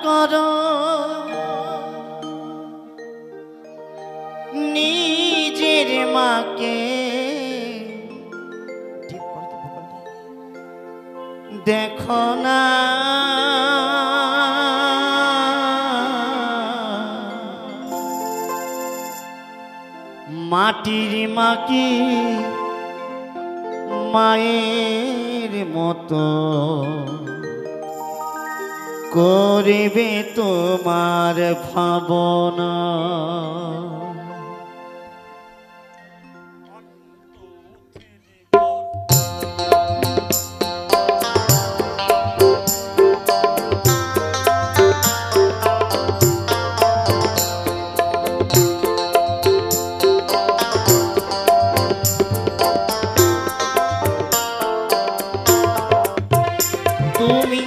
করো নিজের মাকে দেখো না মাটির মাকে মায়ের মতো করবে তোমার ভাবনা তুমি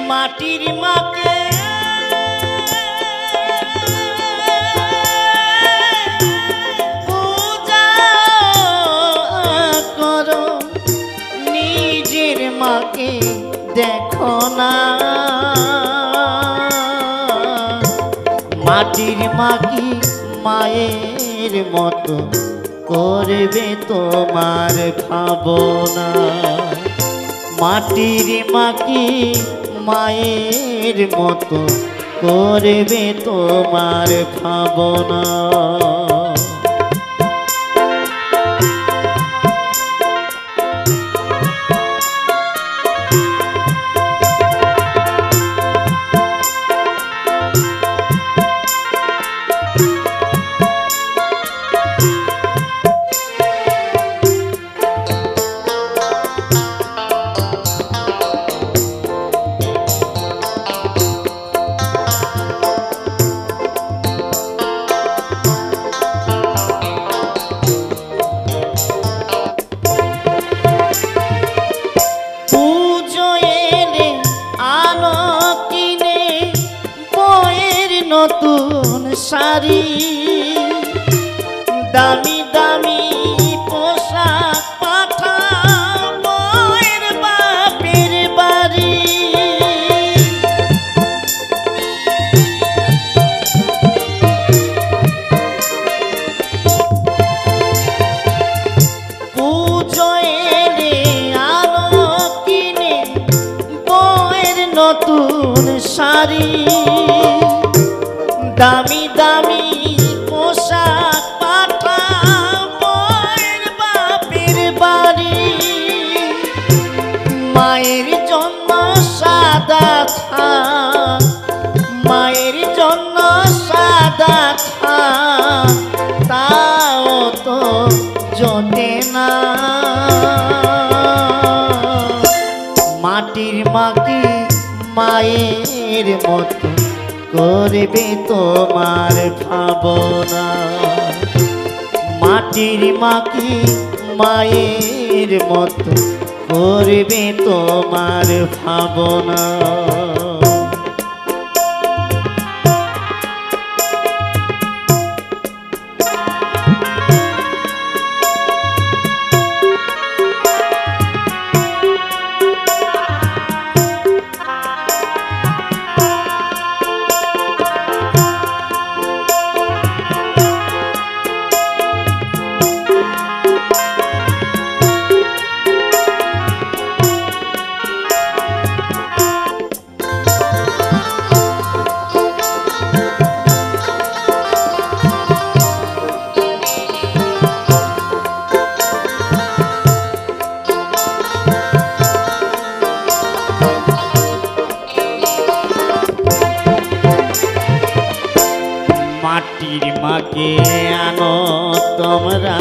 মাটির মাকে পূজা করো নিজের মাকে দেখো না মাটির মাকে মায়ের মতো করবে তোমার ভাবনা মাটির মাকে মায়ের মতো করবে তোমার ভাবনা নতুন শাড়ি দামি দামি পোশাক পাঠাবো এর বাপের বাড়ি পুজোয় এলে আলো কিনে বউয়ের নতুন শাড়ি দামি দামি পোশাক পাঠাবো এর বাপের বাড়ি মায়ের জন্য সাদা থাক মায়ের জন্য সাদা থাক তাও তো জোটে না মাটির মাকে মায়ের মতো করবে তোমার ভাবনা মাটির মাকে মায়ের মতো করবে তোমার ভাবনা মাটির মাকে আনো তোমরা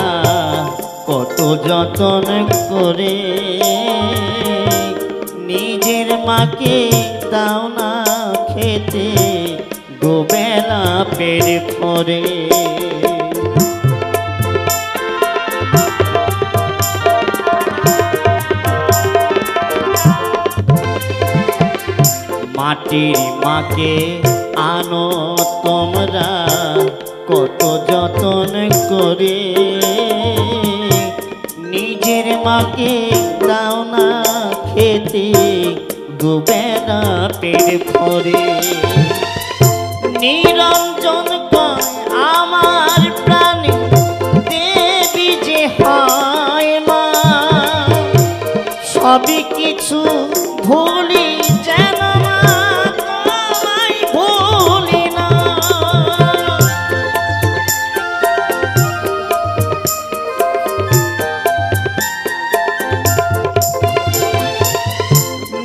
কত যতন করে নিজের মাকে দাও না খেতে দুবেলা পেট ভরে মাটির মাকে আনো তোমরা কত যতন করে নিজের মাকে দাও না খেতে বেড়া পেট ভরে নিরঞ্জন কয় আমার প্রাণে দেবী যে হয় মা সবই কিছু ভুলি যেন মা তোমায় ভুলি না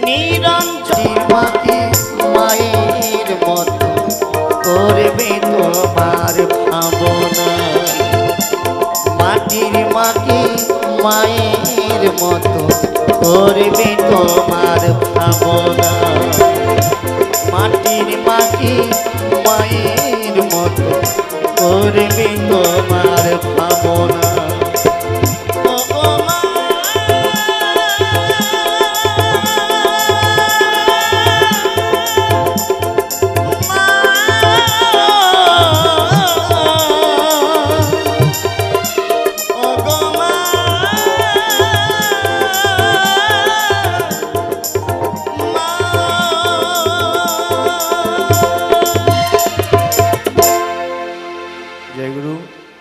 নিরঞ্জন মাকে মায়ের মতো করবে তোমার ভাবনা মাটির মাকে মায়ের মতো করবে তোমার ভাবনা মাটির মাকে মায়ের মতো করবে তোমার